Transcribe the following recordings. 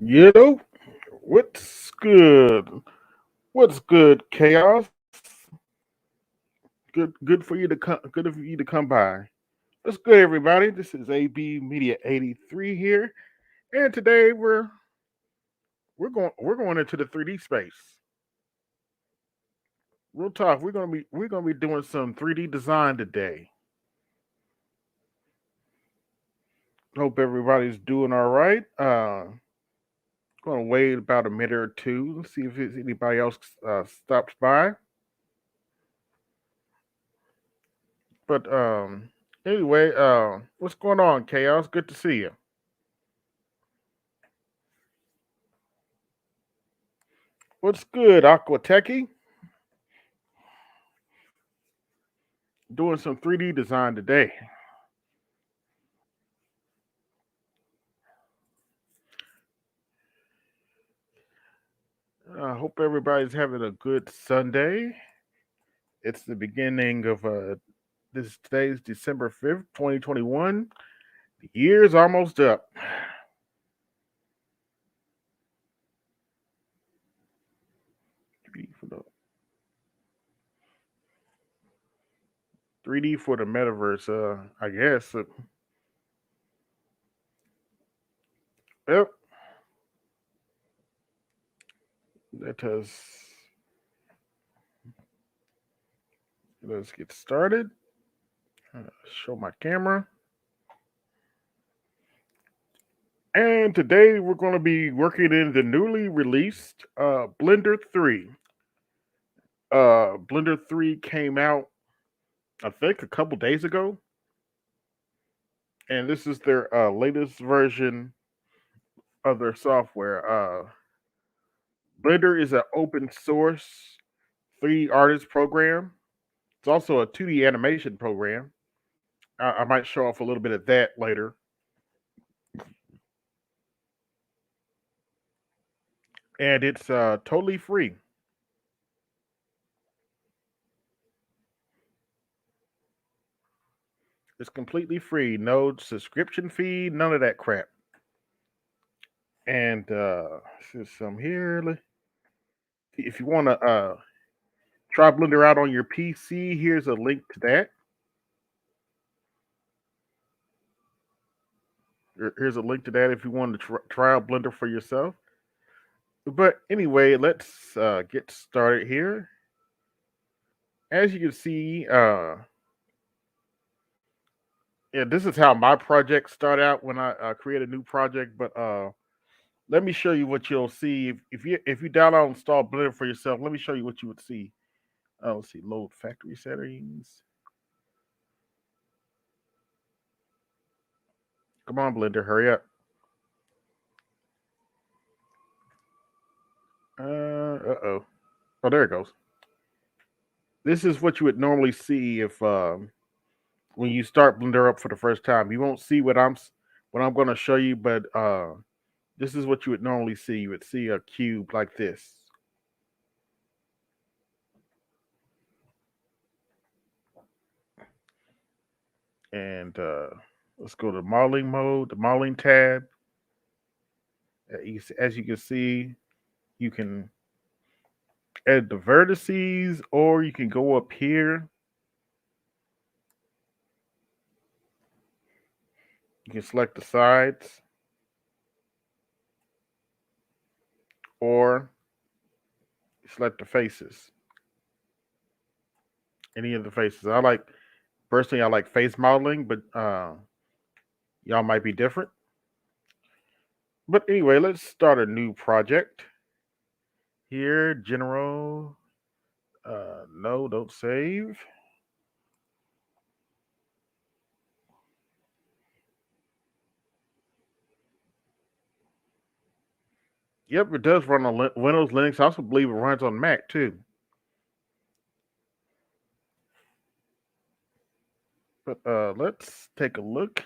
Yo, what's good? What's good, chaos? Good for you to come. Good for you to come by. What's good, everybody? This is AB Media 83 here, and today we're going into the 3D space. Real talk. We're gonna be doing some 3D design today. Hope everybody's doing all right. Gonna wait about a minute or two, see if anybody else stops by. But anyway, what's going on, Chaos? Good to see you. What's good, Aqua Techie? Doing some 3D design today. I hope everybody's having a good Sunday. It's the beginning of this today's December 5th, 2021. The year's almost up. 3D for the 3D for the metaverse. I guess. Yep. Let us let's get started. Show my camera. And today we're going to be working in the newly released Blender 3. Blender 3 came out, I think, a couple days ago. And this is their latest version of their software. Blender is an open source 3D artist program. It's also a 2D animation program. I might show off a little bit of that later. And it's totally free. It's completely free. No subscription fee, none of that crap. And there's some here. If you want to try Blender out on your PC, here's a link to that. Here's a link to that if you want to try out Blender for yourself. But anyway, let's get started here. As you can see, yeah, this is how my projects start out when I create a new project. But let me show you what you'll see if you download and install Blender for yourself. Let me show you what you would see. Let's see, load factory settings. Come on, Blender, hurry up. Oh. Oh, there it goes. This is what you would normally see if when you start Blender up for the first time. You won't see what I'm going to show you, but this is what you would normally see. You would see a cube like this. And let's go to modeling mode, the modeling tab. As you can see, you can edit the vertices, or you can go up here. You can select the sides, or select the faces. Any of the faces. Personally, I like face modeling, but y'all might be different. But anyway, let's start a new project. Here, general. No, don't save. Yep, it does run on Windows, Linux. I also believe it runs on Mac too. But let's take a look.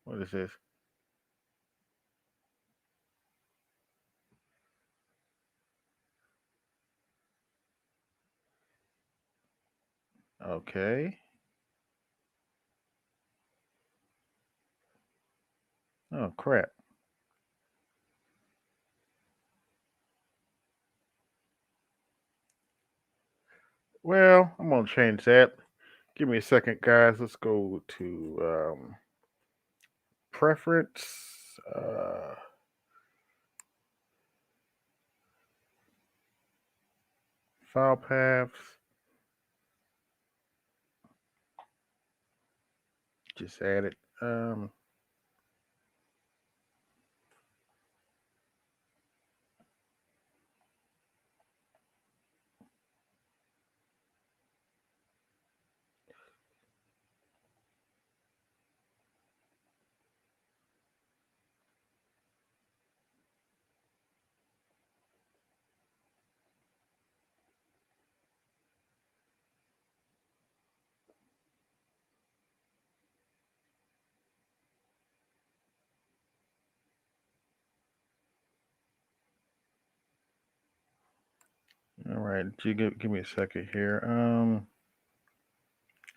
What is this? Okay. Oh crap. Well, I'm gonna change that. Give me a second, guys. Let's go to preference. File paths. Just add it. All right. Give me a second here.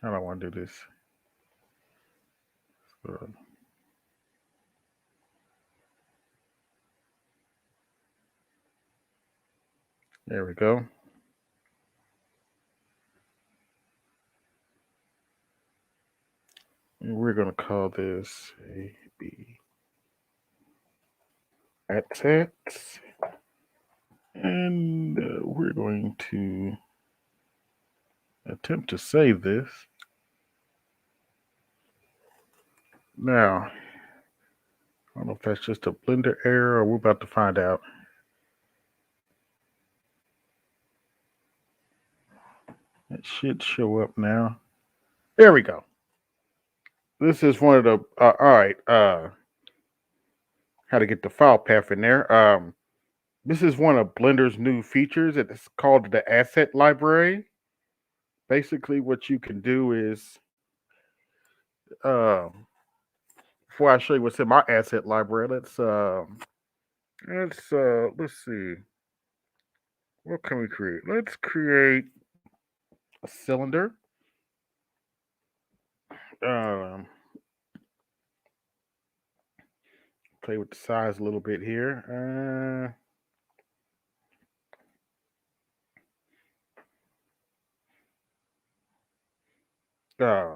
How do I want to do this? Uh, There we go. And we're gonna call this A B assets, and we're going to attempt to save this. Now, I don't know if that's just a Blender error or we're about to find out. It should show up now. There we go. This is one of the all right. How to get the file path in there. This is one of Blender's new features. It's called the asset library. Basically, what you can do is, uh, before I show you what's in my asset library, let's see. What can we create? Let's create a cylinder. Um, Play with the size a little bit here. Uh,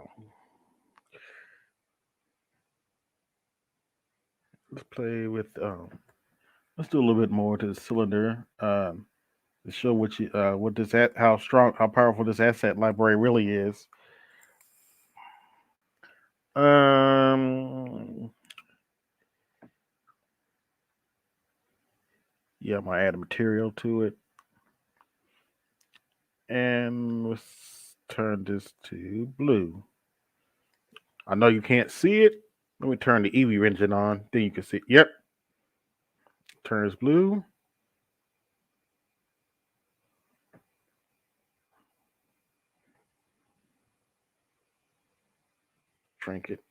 let's play with. Let's do a little bit more to the cylinder. To show what this how powerful this asset library really is. Um, yeah, I'm gonna add a material to it, and let's turn this to blue. I know you can't see it. Let me turn the Eevee engine on, then you can see. Yep, turns blue. Shrink it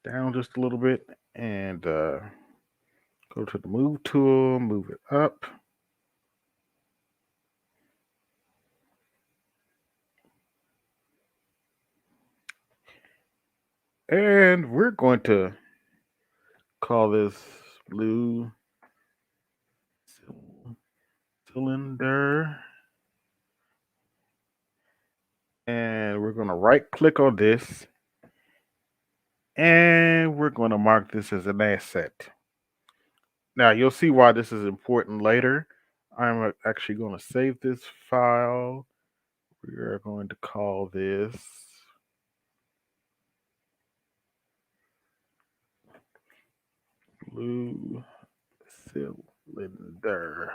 down just a little bit, and go to the move tool, move it up. And we're going to call this blue cylinder. And we're going to right click on this. And we're going to mark this as an asset. Now, you'll see why this is important later. I'm actually going to save this file. We are going to call this blue cylinder.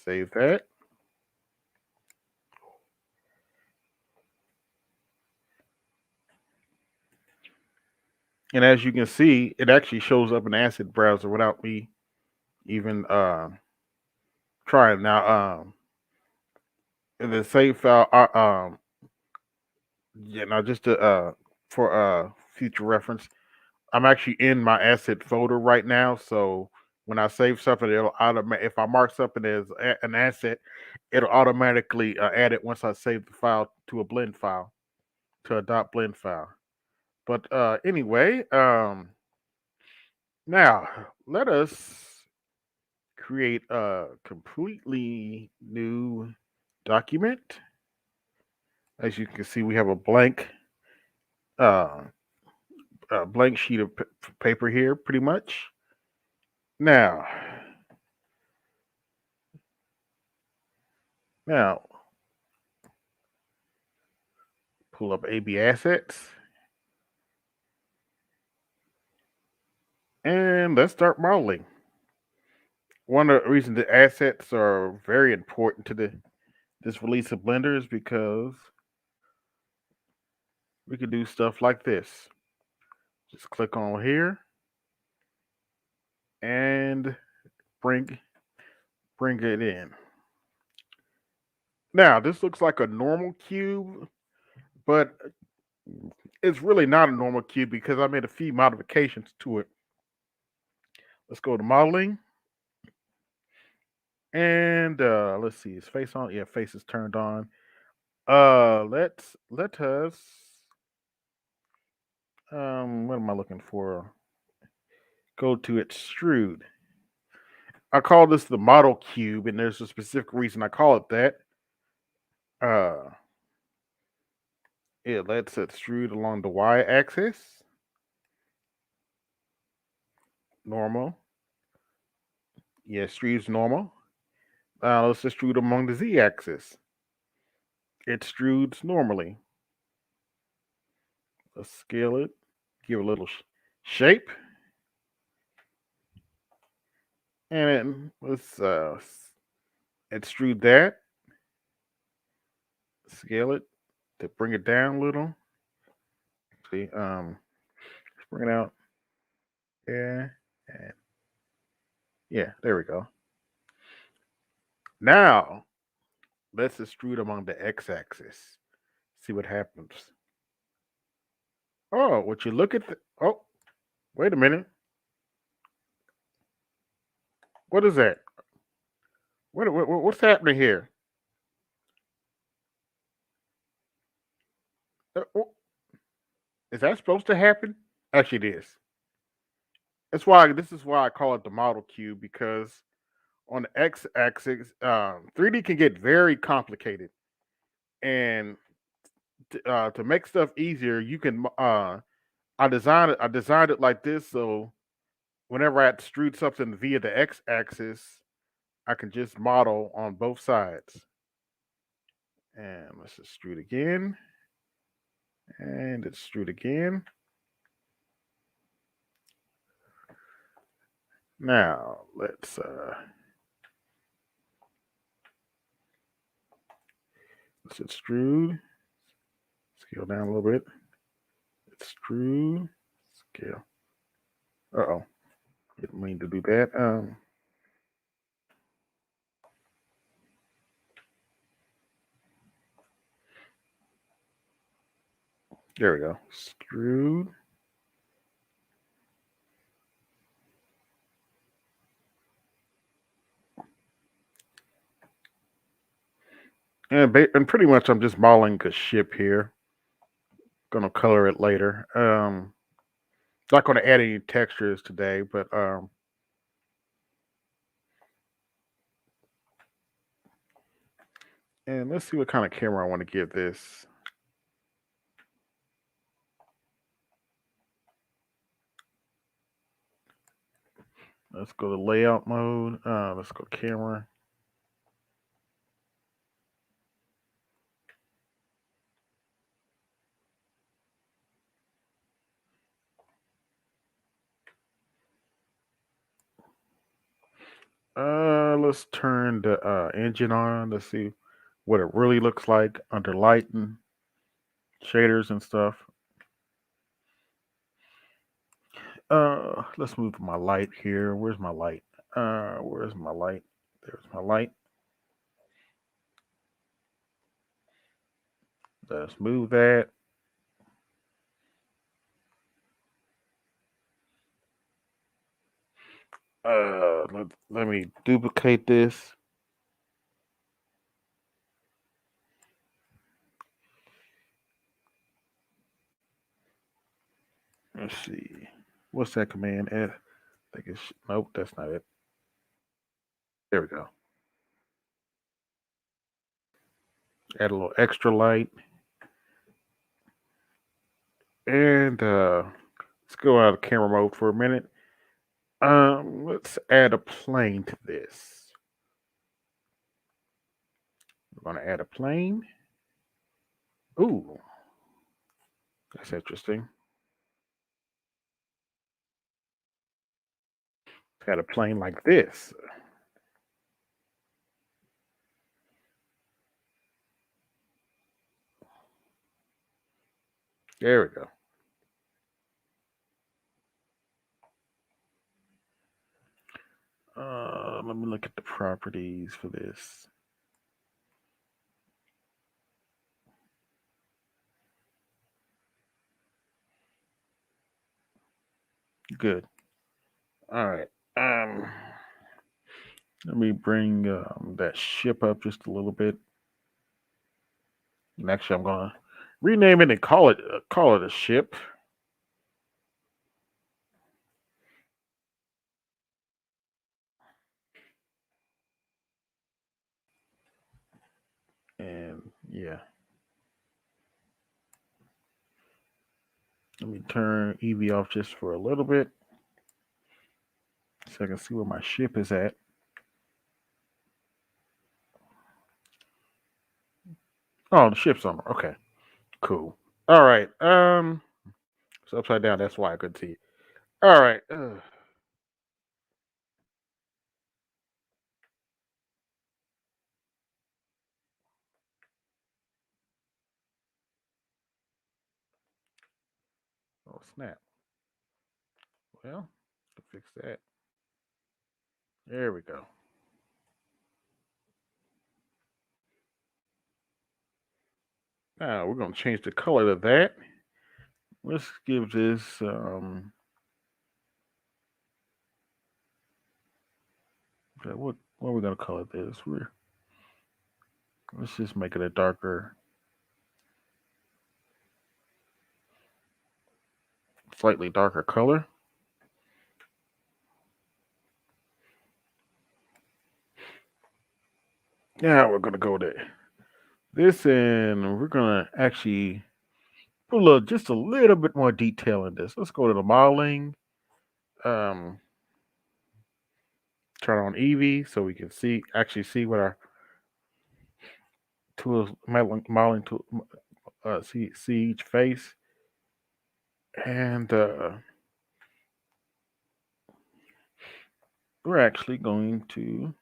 Save that. And as you can see, it actually shows up in the asset browser without me even trying. Now, in the save file, yeah, now just to, for future reference, I'm actually in my asset folder right now. So When I save something, it'll automatic. If I mark something as an asset, it'll automatically add it once I save the file to a blend file, to a .blend file. But anyway, now let us create a completely new document. As you can see, we have uh, a blank sheet of paper here, pretty much. Now, now pull up AB assets and let's start modeling. One of the reasons the assets are very important to this release of Blender is because we could do stuff like this. Just click on here and bring it in. Now this looks like a normal cube, but it's really not a normal cube because I made a few modifications to it. Let's go to modeling. And let's see, is face on? Yeah, face is turned on. Let us what am I looking for? Go to extrude. I call this the model cube, and there's a specific reason I call it that. Uh let's extrude along the y-axis. Normal. Yeah, extrudes normal. Let's extrude along the z-axis. It extrudes normally. Let's scale it. Give it a little shape. And then let's extrude that. Scale it to bring it down a little. See, bring it out. Yeah, and yeah, there we go. Now let's extrude along the x-axis. See what happens. Oh, would you look at the? Oh, wait a minute. What is that? What's happening here? Is that supposed to happen? Actually, it is. That's why this is why I call it the model cube, because on the x-axis, 3D can get very complicated, and to make stuff easier, you can. I designed it like this, so whenever I extrude something via the x-axis, I can just model on both sides. And let's extrude again, and extrude again. Now let's extrude. Scale down a little bit. Extrude. Scale. Uh-oh. Didn't mean to do that. There we go. Extrude. And pretty much I'm just modeling a ship here. Gonna color it later. Not gonna add any textures today, but and let's see what kind of camera I want to give this. Let's go to layout mode. Let's go camera. Let's turn the engine on. Let's see what it really looks like under light and shaders and stuff. Let's move my light here. Where's my light? Where's my light? There's my light. Let's move that. Let me duplicate this. Let's see. What's that command? Add. I think it's nope. That's not it. There we go. Add a little extra light, and let's go out of camera mode for a minute. Let's add a plane to this. We're going to add a plane. Ooh, that's interesting. Add a plane like this. There we go. Let me look at the properties for this. Good. All right. Let me bring that ship up just a little bit. And actually, I'm gonna rename it and call it a ship. And yeah, let me turn EV off just for a little bit so I can see where my ship is at. Oh, the ship's on. Okay, cool. All right. It's upside down. That's why I couldn't see it. All right. Oh snap. Well, to fix that. There we go. Now we're gonna change the color to that. Let's give this what are we gonna call it this? Let's just make it a darker, slightly darker color. Now we're gonna go to this and we're gonna actually put just a little bit more detail in this. Let's go to the modeling. Um, turn on Eevee so we can see what our tools modeling tool see each face, and we're actually going to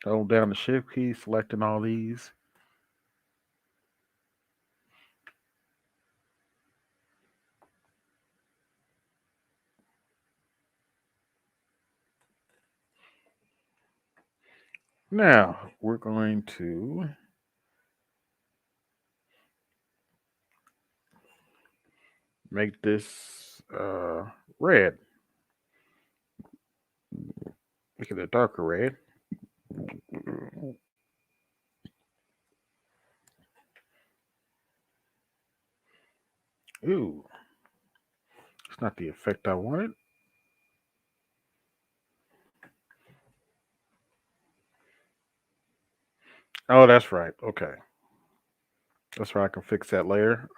hold down the shift key, selecting all these. Now we're going to make this red. Make it a darker red. Ooh, it's not the effect I wanted. Oh, that's right. Okay, that's right. I can fix that later.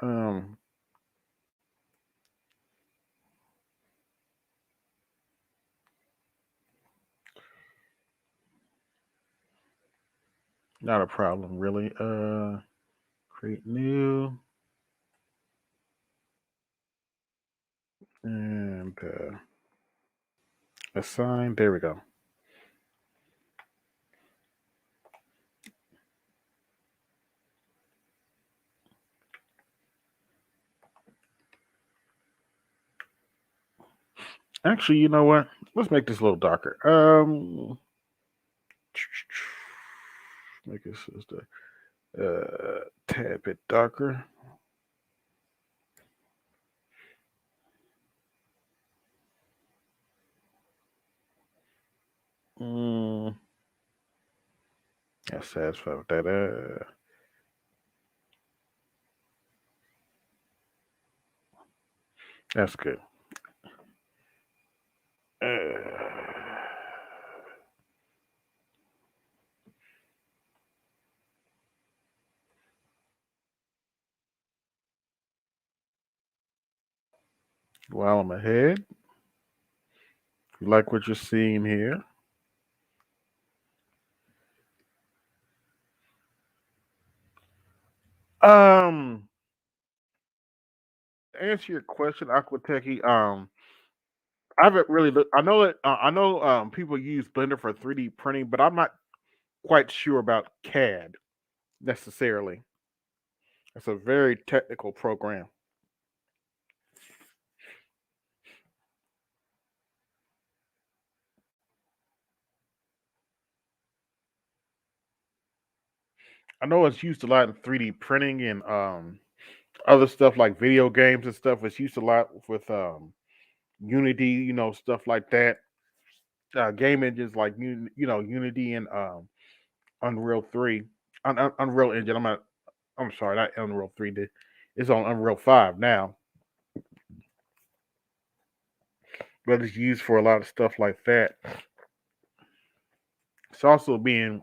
Not a problem, really. Create new and assign. There we go. Actually, you know what? Let's make this a little darker. Make this just tad bit darker. Mm, that's satisfied with that. That's good. While I'm ahead, if you like what you're seeing here, um, to answer your question, Aquatechie, I haven't really looked. I know that people use Blender for 3D printing, but I'm not quite sure about CAD necessarily. It's a very technical program. I know it's used a lot in 3D printing and other stuff like video games and stuff. It's used a lot with Unity, stuff like that. Game engines like Unity and Unreal 3, Unreal Engine. I'm sorry, not Unreal 3. It's on Unreal 5 now, but it's used for a lot of stuff like that. It's also being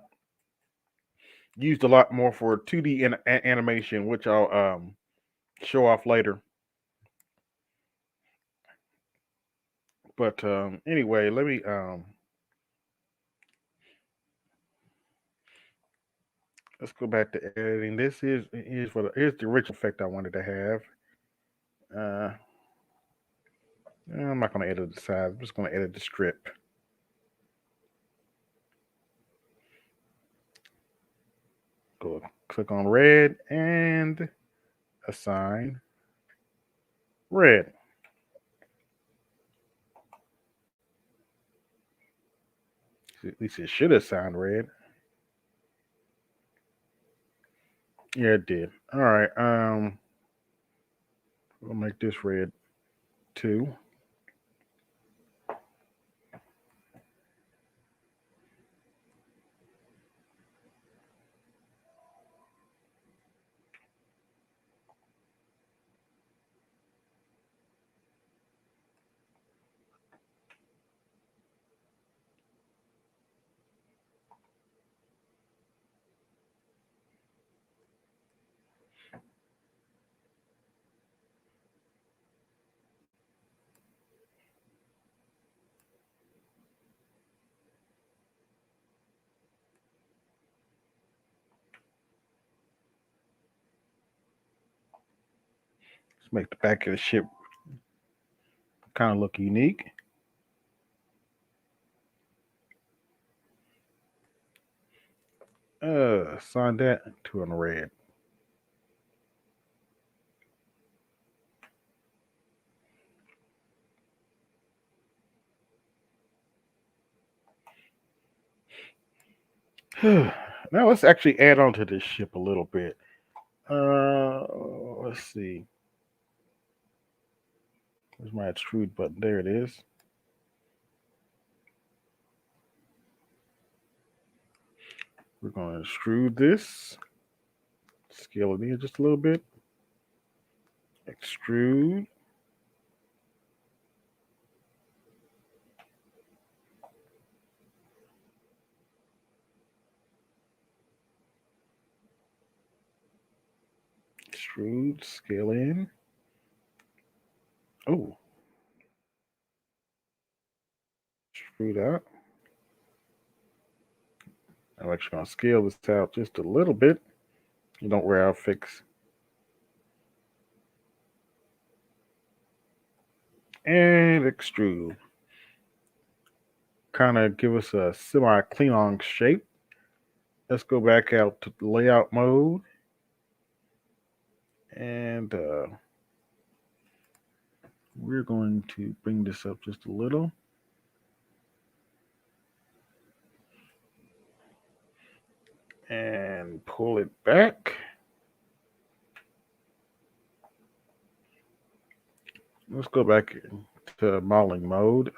used a lot more for 2D animation, which I'll show off later. But anyway, let me let's go back to editing. Here's the original effect I wanted to have. Uh, I'm not going to edit the size. I'm just going to edit the strip. Go click on red and assign red. At least it should assign red. Yeah, it did. All right. We'll make this red too. Let's make the back of the ship kind of look unique. Assign that to a red. Now let's actually add on to this ship a little bit. Let's see. Where's my extrude button? There it is. We're going to extrude this. Scale it in just a little bit. Extrude. Extrude. Scale in. Oh. Extrude out. I'm actually going to scale this out just a little bit. You don't worry, I'll fix. And extrude. Kind of give us a semi-clean on shape. Let's go back out to layout mode. And we're going to bring this up just a little. And pull it back. let's go back to modeling mode.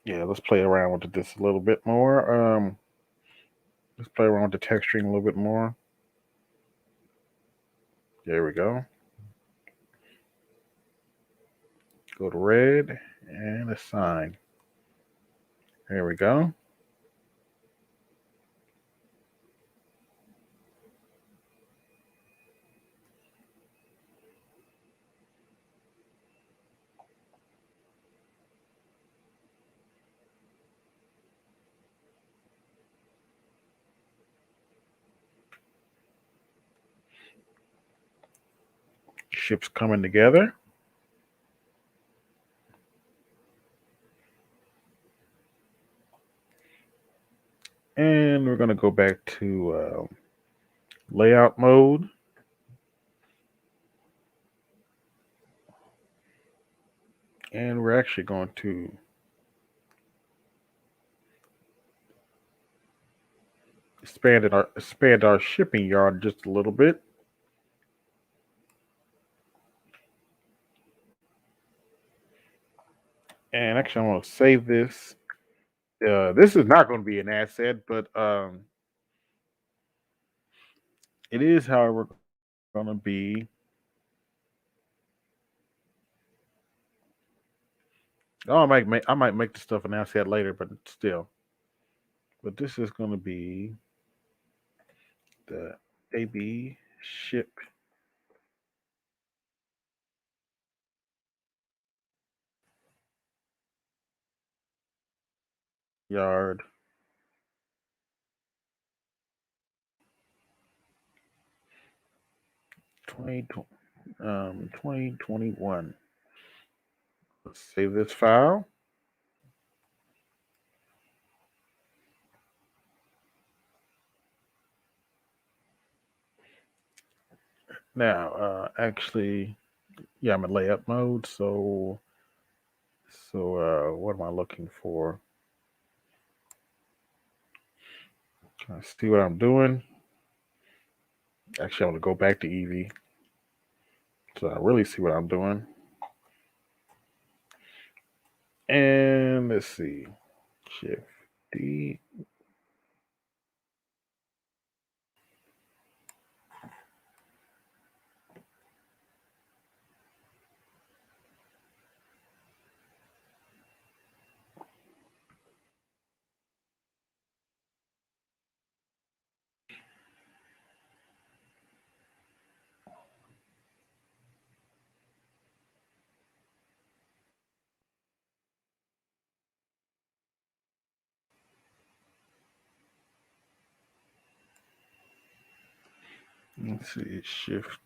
Yeah, let's play around with this a little bit more. Let's play around with the texturing a little bit more. There we go. Go to red and assign. There we go. Ships coming together. And we're going to go back to layout mode. And we're actually going to expand our shipping yard just a little bit. And actually, I'm going to save this. This is not going to be an asset, but it is, however, going to be. Oh, I might make the stuff an asset later, but still. But this is going to be the AB ship yard 2021. Let's save this file. Now, actually, yeah, I'm in layout mode. So what am I looking for? Trying to see what I'm doing. Actually, I'm gonna go back to Eevee, so I really see what I'm doing. And let's see, Shift D. Let's see, Shift.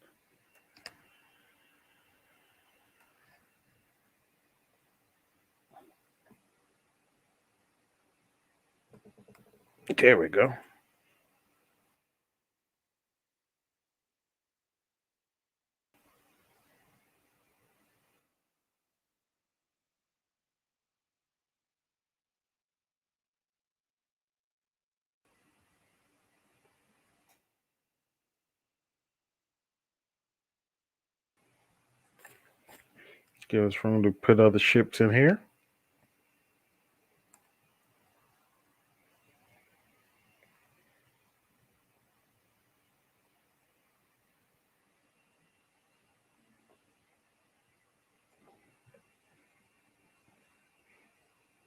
There we go. Give us room to put other ships in here.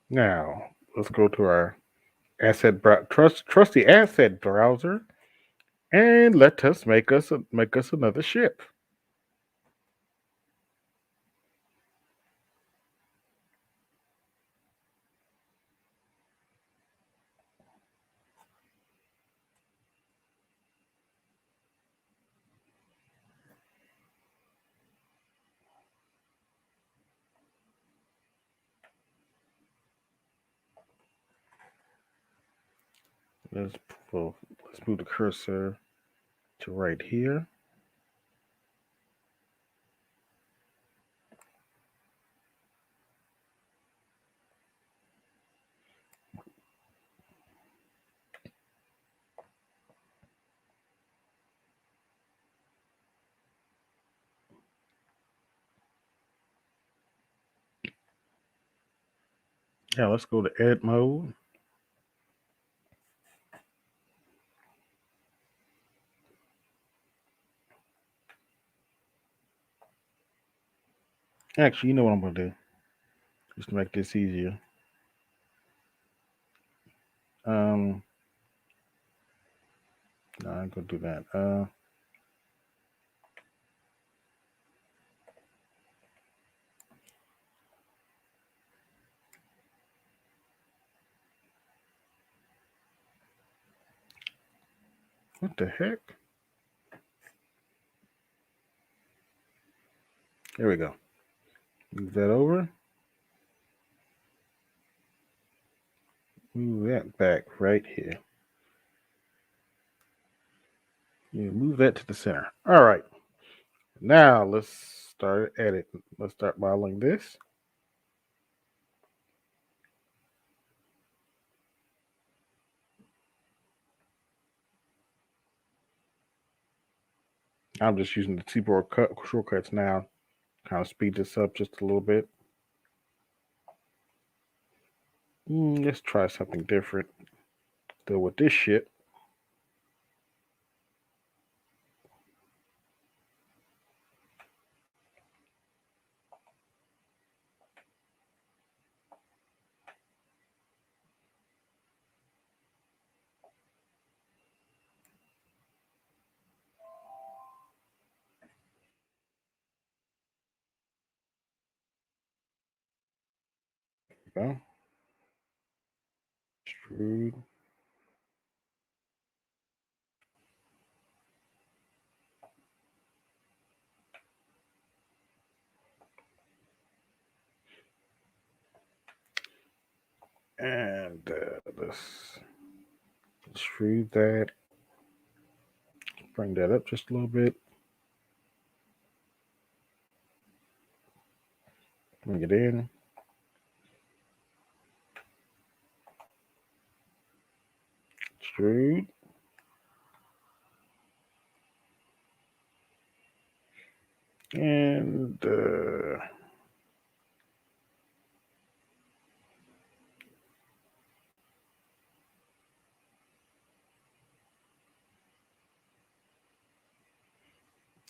Now, let's go to our trusty asset browser, and let us make us another ship. Let's let's move the cursor to right here. Yeah, let's go to edit mode. Actually, you know what I'm gonna do? Just to make this easier. No, I ain't gonna do that. What the heck? There we go. Move that over. Move that back right here. Yeah, move that to the center. All right. Now let's start editing. Let's start modeling this. I'm just using the keyboard shortcuts now. Kind of speed this up just a little bit. Let's try something different. Deal with this shit. Go. Extrude. And let's extrude that. Bring that up just a little bit. Bring it in. Extrude. And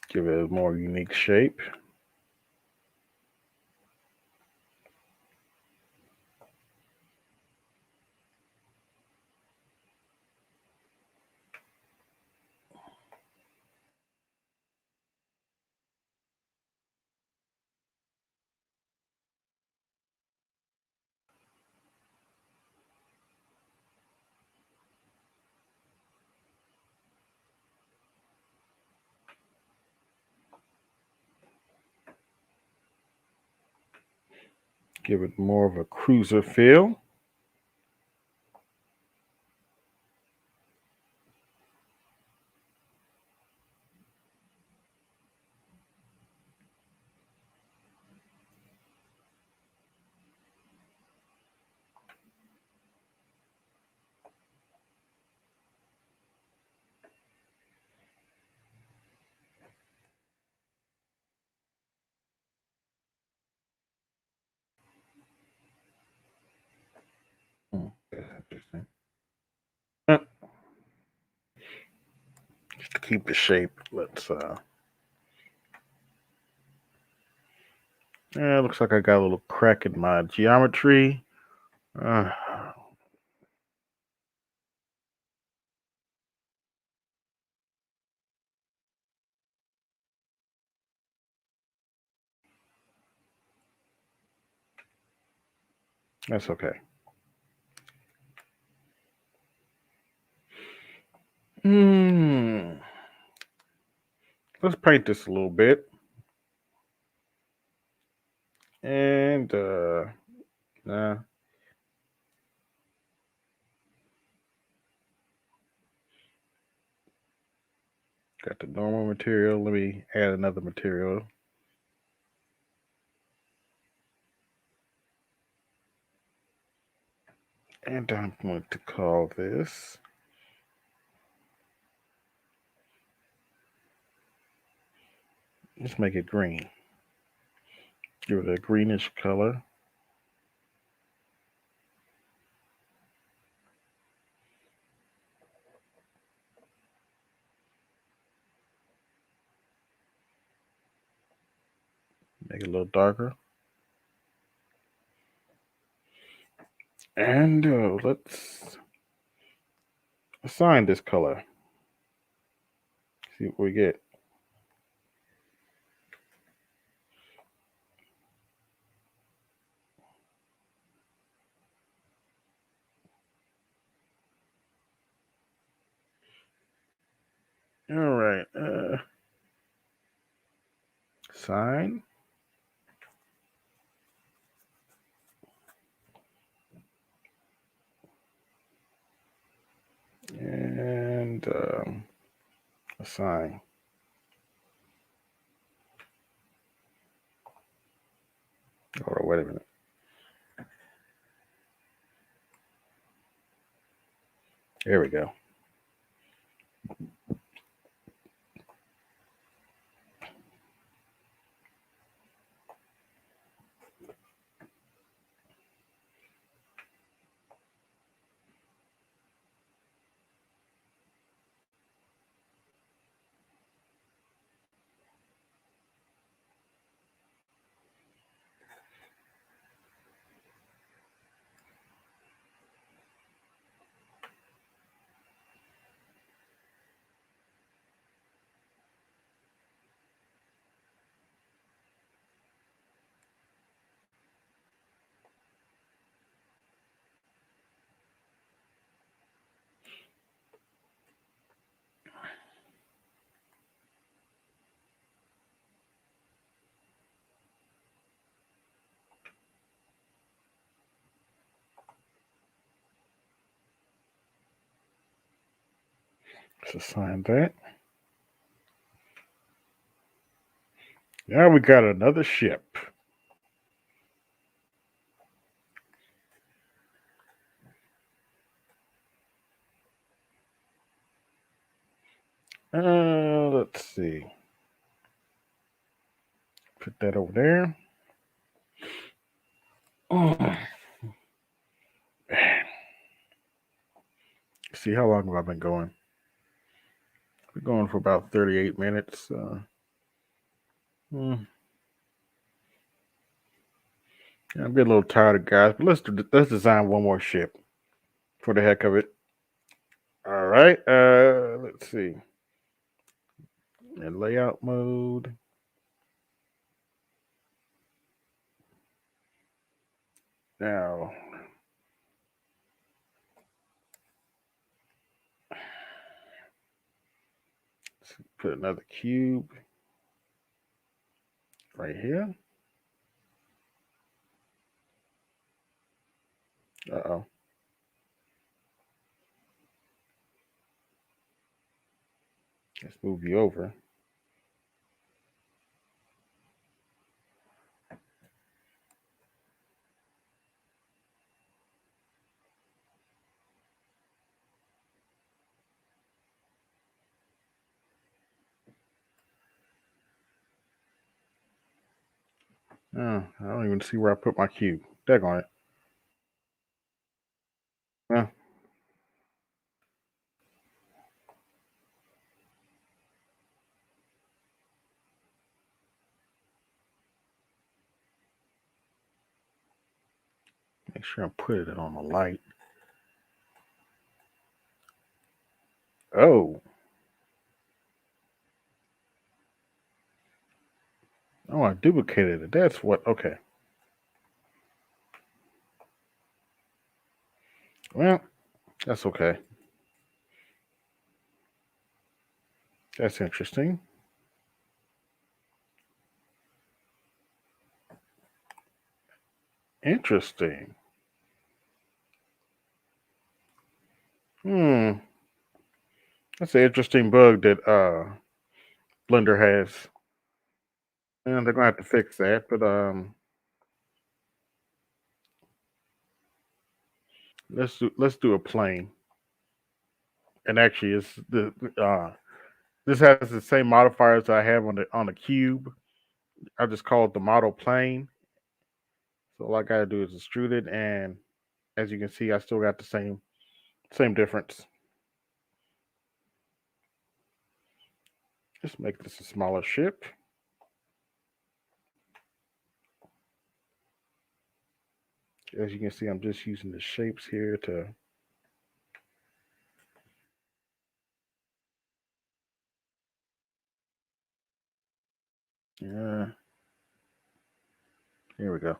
give it a more unique shape. Give it more of a cruiser feel. That's interesting. Just to keep the shape, let's yeah, looks like I got a little crack in my geometry. Uh, that's okay. Let's paint this a little bit. And nah, got the normal material. Let me add another material. And I'm going to call this. Let's make it green. Give it a greenish color. little darker. And let's assign this color. See what we get. All right. Sign. And assign. Hold on, wait a minute. There we go. Let's assign that. Now we got another ship. Let's see. Put that over there. See, how long have I been going? We're going for about 38 minutes. I'm getting a little tired, guys. But let's design one more ship for the heck of it. All right. Let's see. In layout mode. Now, let's put another cube right here. Uh-oh. Let's move you over. Oh, I don't even see where I put my cube. Daggone it. Well, make sure I put it on the light. Oh. Oh, I duplicated it. That's what. Okay. Well, that's okay. That's interesting. Interesting. Hmm. That's an interesting bug that Blender has. And they're gonna have to fix that. But let's do a plane. And actually, it's the this has the same modifiers I have on the cube. I just call it the model plane. So all I gotta do is extrude it, and as you can see, I still got the same difference. Just make this a smaller ship. As you can see, I'm just using the shapes here to. Yeah, here we go.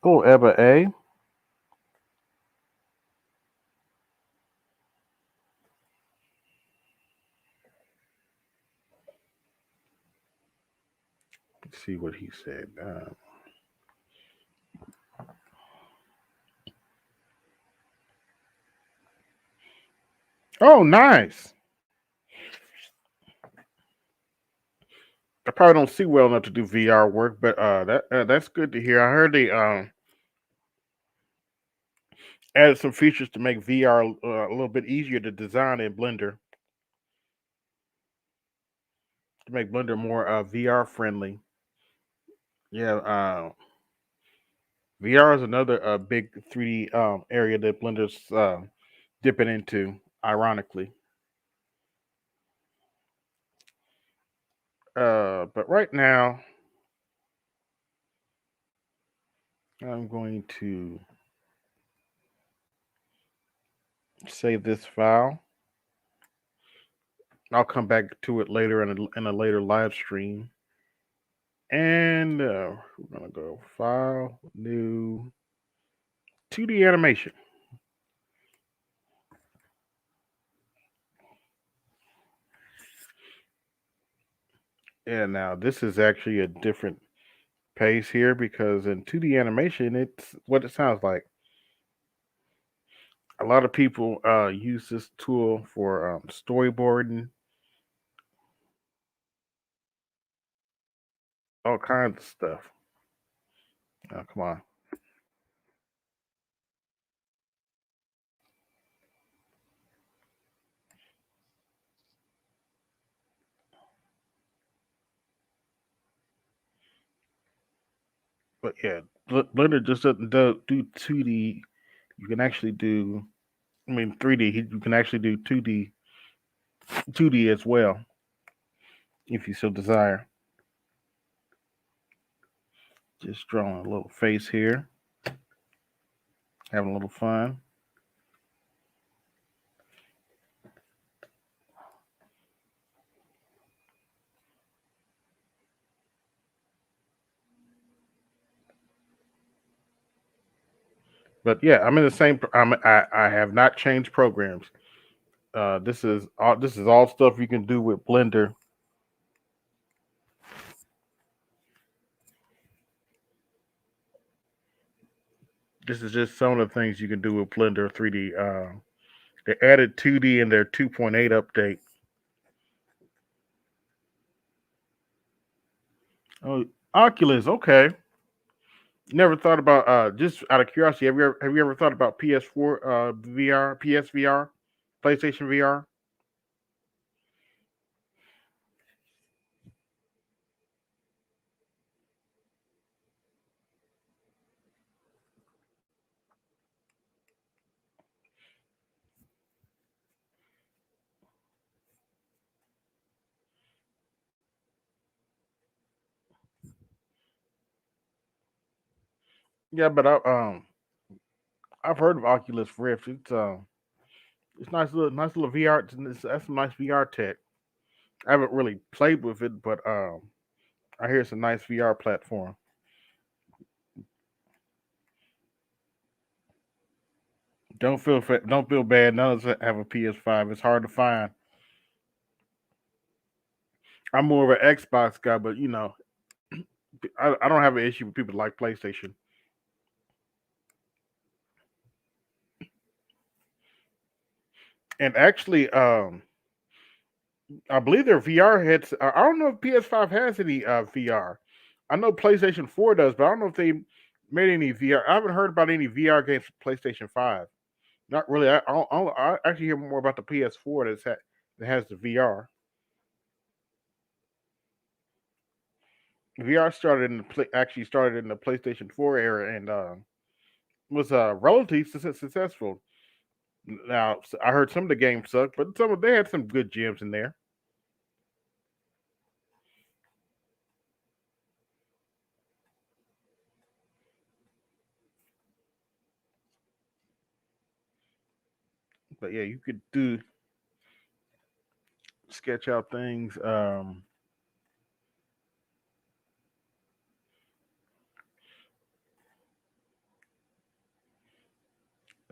Oh, Eba A. Let's see what he said. Oh, nice. I probably don't see well enough to do VR work, but that's good to hear. I heard they added some features to make VR a little bit easier to design in Blender to make Blender more VR friendly. Yeah, VR is another big 3D area that Blender's dipping into. Ironically, but right now I'm going to save this file. I'll come back to it later in a later live stream. And we're gonna go file, new, 2D animation. And now this is actually a different pace here because in 2D animation, it's what it sounds like. A lot of people use this tool for storyboarding, all kinds of stuff. Oh, come on. But yeah, Blender just doesn't do 2D. You can actually do, I mean, 3D. You can actually do 2D as well if you so desire. Just drawing a little face here, having a little fun. But yeah, I'm in the same. I have not changed programs. This is all stuff you can do with Blender. This is just some of the things you can do with Blender 3D. They added 2D in their 2.8 update. Oh, Oculus, okay. Never thought about just out of curiosity. Have you ever thought about PS4 VR, PSVR, PlayStation VR? Yeah, but I've heard of Oculus Rift. It's nice little VR. That's some nice VR tech. I haven't really played with it, but I hear it's a nice VR platform. Don't feel bad. None of us have a PS5. It's hard to find. I'm more of an Xbox guy, but I don't have an issue with people like PlayStation. And actually, I believe their VR heads. I don't know if PS5 has any VR. I know PlayStation 4 does, but I don't know if they made any VR. I haven't heard about any VR games for PlayStation 5. Not really. I actually hear more about the PS4 that has the VR. VR started in actually started in the PlayStation 4 era and was relatively successful. Now I heard some of the games sucked, but they had some good gems in there. But yeah, you could do sketch out things.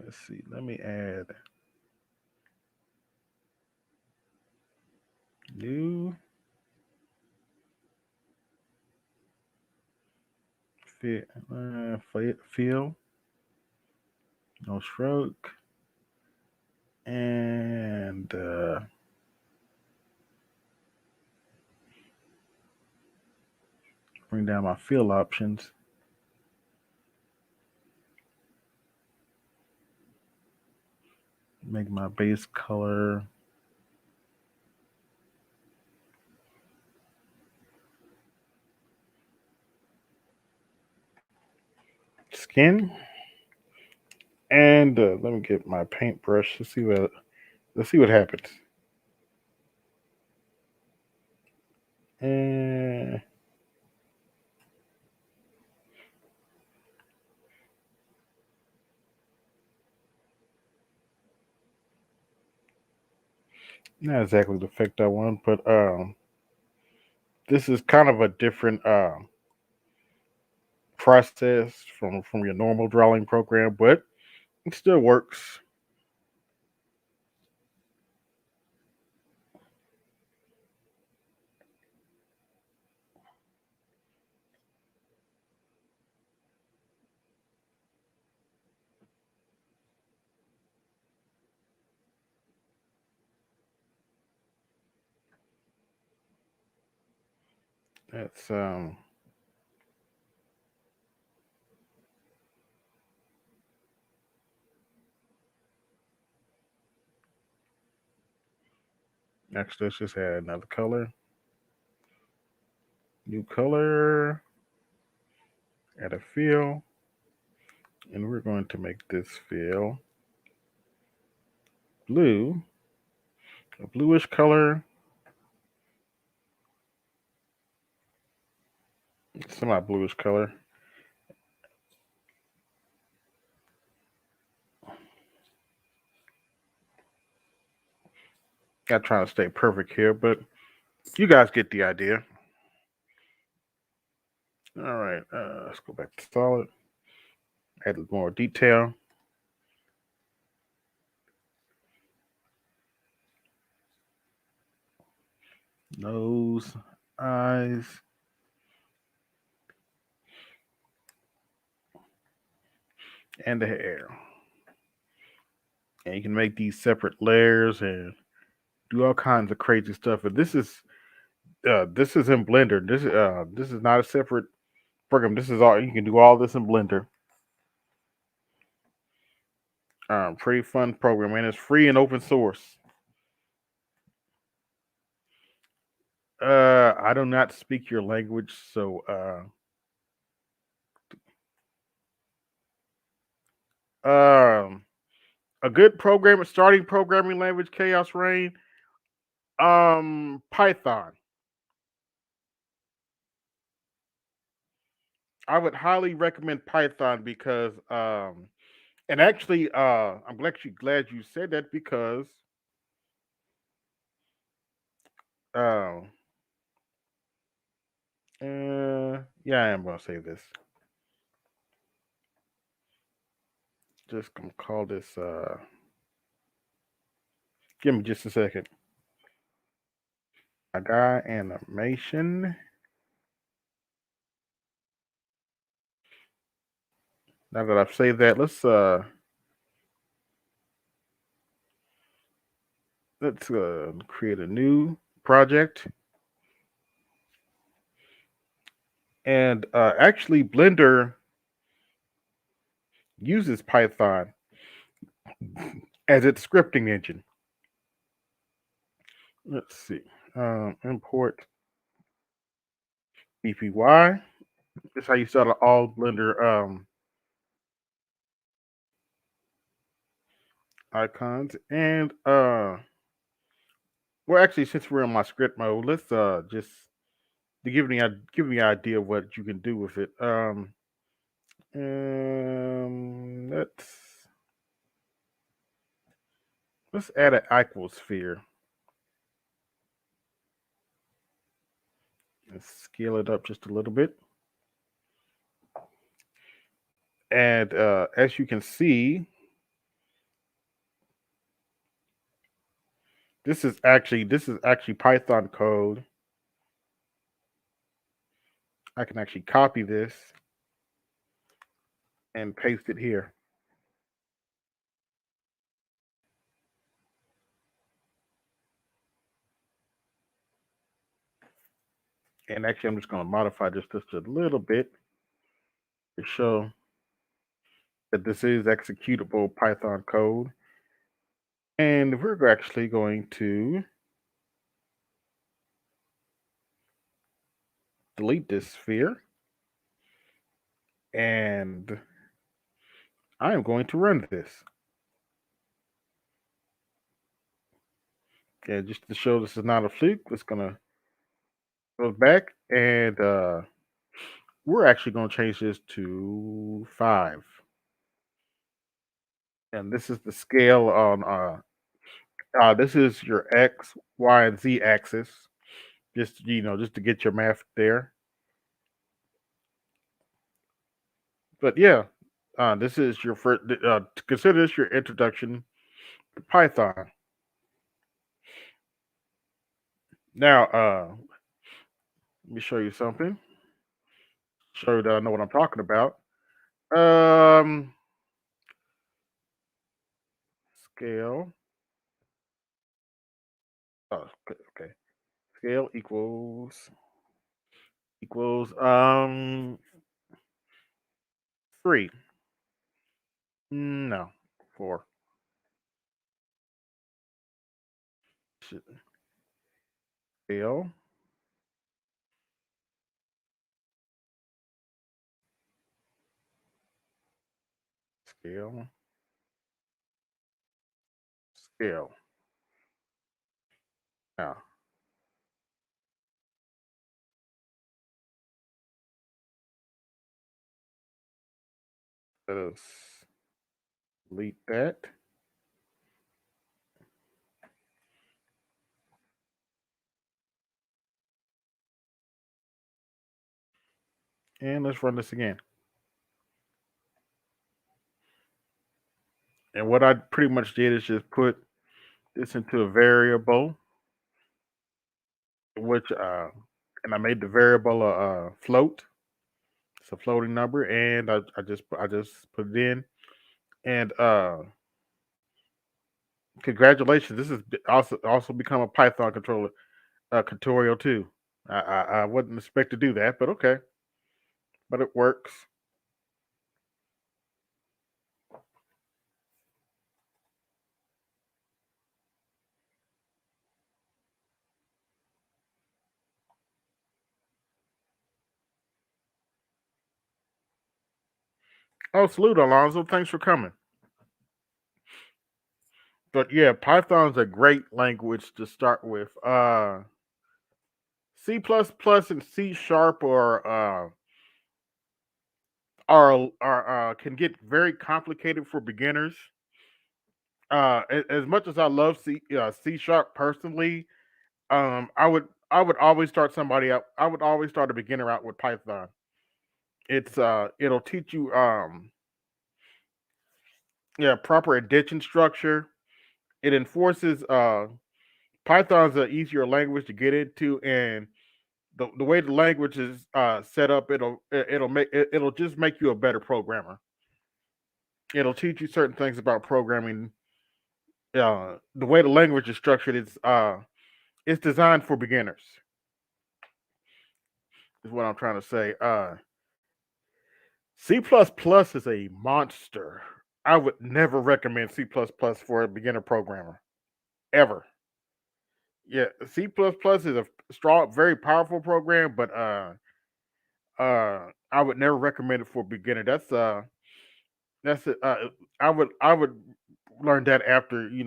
Let's see. Let me add new fit feel, no stroke, and bring down my fill options. Make my base color skin. And let me get my paintbrush to see what let's see what happens. And not exactly the effect I want, but this is kind of a different process from your normal drawing program, but it still works. That's Next. Let's just add another color, new color, add a fill, and we're going to make this fill blue, a bluish color, semi bluish color. Not trying to stay perfect here, but you guys get the idea. All right, let's go back to solid. Add more detail. Nose, eyes, and the hair. And you can make these separate layers and do all kinds of crazy stuff. And this is in Blender. This is not a separate program. This is all you can do all this in Blender. Pretty fun program, and it's free and open source. I do not speak your language, so a good starting programming language, Chaos Rain. Python. I would highly recommend Python because and actually I'm actually glad you said that because uh yeah, I am gonna say this. Just gonna call this give me just a second. I got animation. Now that I've saved that, let's create a new project. And actually Blender uses Python as its scripting engine. Let's see. Import BPY. This is how you set up all Blender icons. And well, actually, since we're in my script mode, let's just to give me an idea of what you can do with it. Let's add an icosphere. Let's scale it up just a little bit. And as you can see, this is actually Python code. I can actually copy this and paste it here. And actually, I'm just going to modify this just a little bit to show that this is executable Python code. And we're actually going to delete this sphere. And I am going to run this. Okay, just to show this is not a fluke, it's going to go back. And we're actually going to change this to 5. And this is the scale on this is your X, Y, and Z axis. Just just to get your math there. But yeah, this is your first. Consider this your introduction to Python. Now, let me show you something. Show you that I know what I'm talking about. Scale. Oh, okay. Scale equals 3. No, 4. Scale. Scale. Scale. Now, let us delete that. And let's run this again. And what I pretty much did is just put this into a variable, which and I made the variable a float. It's a floating number, and I just put it in. And congratulations, this is also become a Python controller tutorial too. I wouldn't expect to do that, but okay, but it works. Oh, salute, Alonzo. Thanks for coming. But yeah, Python's a great language to start with. C plus plus and C sharp are can get very complicated for beginners. As much as I love C sharp personally, I would always start somebody out. I would always start a beginner out with Python. It'll teach you proper addition structure. It enforces Python's an easier language to get into, and the way the language is set up, it'll just make you a better programmer. It'll teach you certain things about programming. The way the language is structured, it's designed for beginners. Is what I'm trying to say. C++ is a monster. I would never recommend C++ for a beginner programmer ever. Yeah, C++ is a strong, very powerful program, but I would never recommend it for a beginner. That's it. I would learn that after you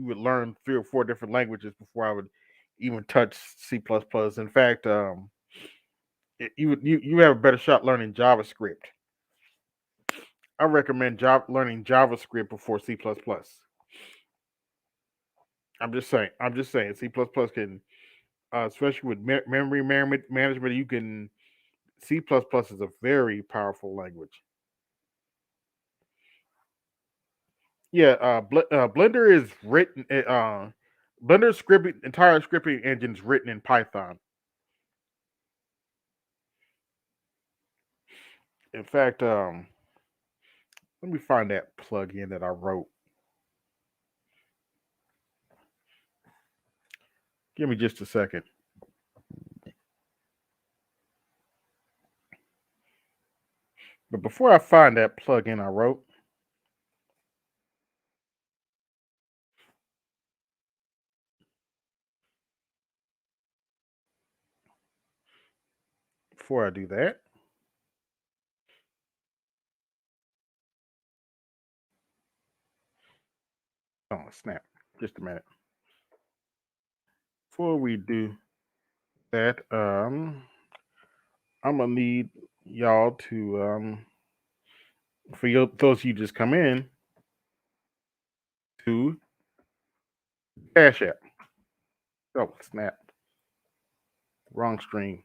would learn 3 or 4 different languages before I would even touch C++. In fact, you have a better shot learning JavaScript. I recommend learning JavaScript before C++. I'm just saying. C++ can, especially with memory management, you can. C++ is a very powerful language. Yeah, Blender is written. Blender's scripting entire scripting engine is written in Python. In fact, let me find that plugin that I wrote. Give me just a second. But before I find that plugin I wrote, before I do that, oh snap! Just a minute. Before we do that, I'm gonna need y'all to those of you just come in to Cash App. Oh snap! Wrong stream.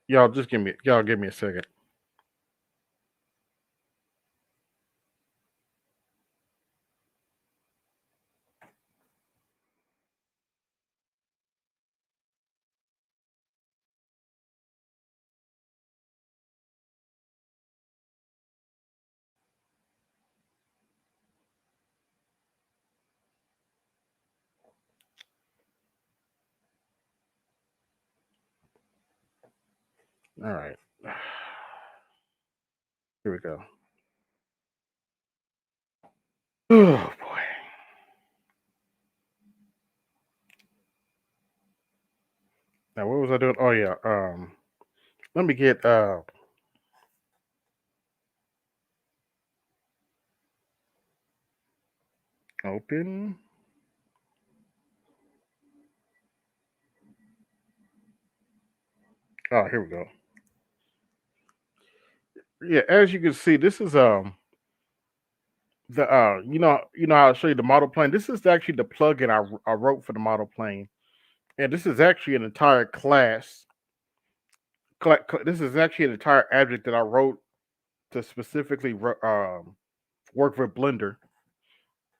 Y'all give me a second. All right. Here we go. Oh boy. Now what was I doing? Oh yeah. Let me get open. Oh, here we go. Yeah, as you can see, this is the how I show you the model plane. This is actually the plugin I wrote for the model plane, and this is actually an entire class. This is actually an entire object that I wrote to specifically work with Blender.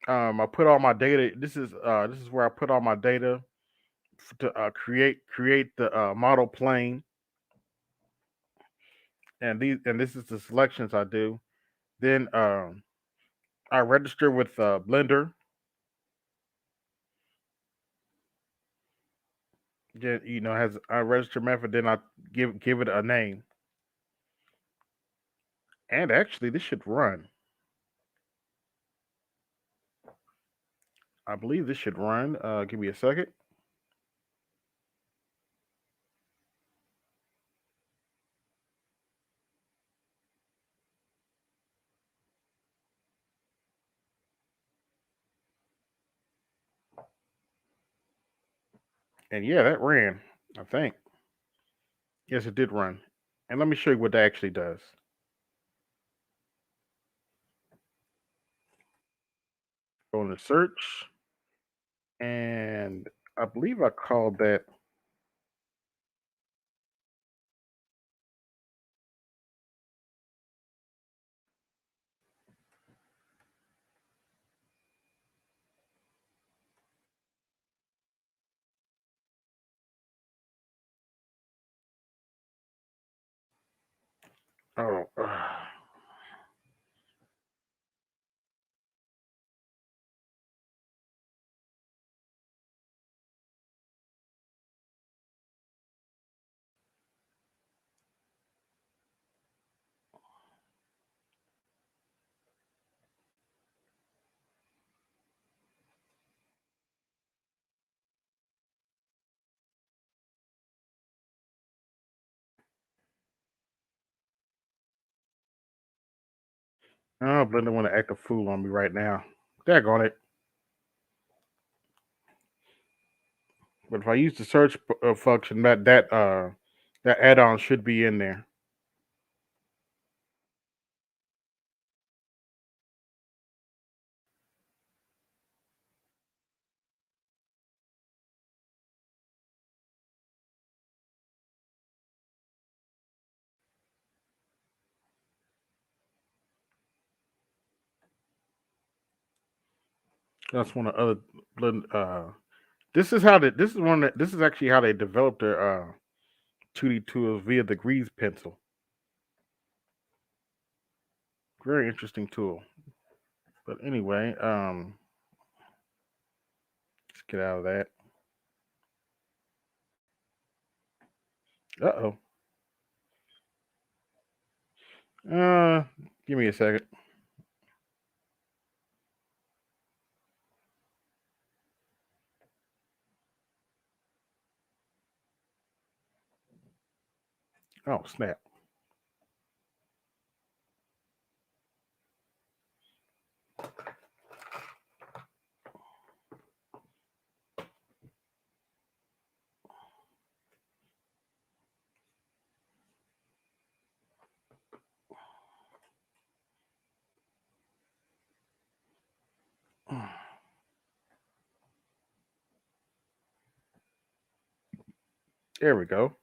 I put all my data. This is where I put all my data to create the model plane, and this is the selections I do. Then I register with Blender. Then has a register method. Then I give it a name. And actually, this should run. I believe this should run. Give me a second. And yeah, that ran. I think. Yes, it did run. And let me show you what that actually does. Go into search, and I believe I called that. Oh, Blender want to act a fool on me right now. Daggone it. But if I use the search function, that add-on should be in there. That's one of the other blend. This is actually how they developed their 2D tools via the grease pencil. Very interesting tool. But anyway, let's get out of that. Uh oh. Give me a second. Oh snap. There we go.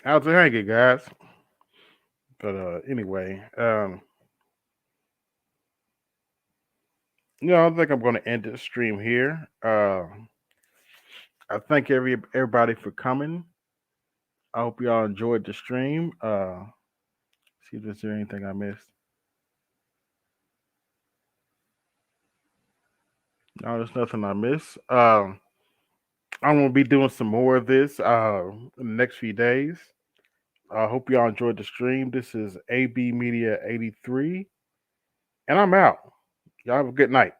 How's it hanging, guys? But anyway, I think I'm going to end the stream here. I thank everybody for coming. I hope y'all enjoyed the stream. See if there's anything I missed. No, there's nothing I missed. I'm gonna be doing some more of this in the next few days. I hope y'all enjoyed the stream. This is AB Media 83, and I'm out. Y'all have a good night.